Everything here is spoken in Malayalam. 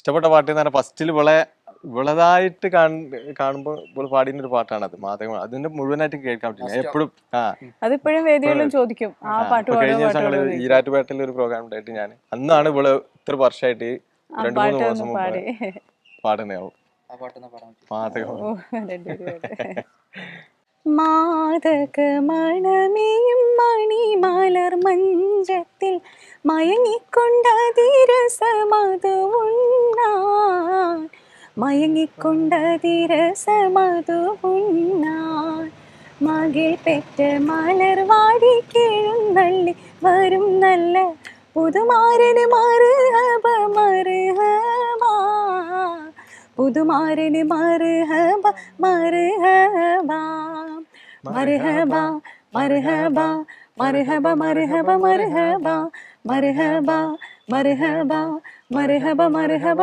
ഇഷ്ടപ്പെട്ട പാട്ട് എന്ന് പറഞ്ഞാൽ ഫസ്റ്റിൽ ഇവളതായിട്ട് കാണുമ്പോൾ ഇപ്പോൾ പാടിയ ഒരു പാട്ടാണത് മാധവ. അതിന്റെ മുഴുവനായിട്ട് കേൾക്കാൻ പറ്റില്ല എപ്പോഴും. അതിപ്പോഴും വേദികളിലും ചോദിക്കും ആ പാട്ട് കഴിഞ്ഞ ദിവസം ഞങ്ങള് ഈരാറ്റുപേട്ടയിൽ ഒരു പ്രോഗ്രാം ഉണ്ടായിട്ട് ഞാൻ അന്നാണ് ഇവള് ഇത്ര വർഷമായിട്ട് 2-3 മാസം മുമ്പ് പാടുന്നതാവും മാതകമണമേയും മണിമലർ മഞ്ചത്തിൽ മയങ്ങിക്കൊണ്ടതിരസമതുണ്ണാൻ മകിൽ പെറ്റ മലർവാടി കിഴുന്നള്ളി വരും നല്ല പുതുമാരന് മർഹബ മർഹബ, പുതുമാരന് മർഹബ മർഹബ മർഹബ മർഹബ മർഹബ മർഹബ മർഹബ മർഹബ മർഹബ മർഹബ മർഹബ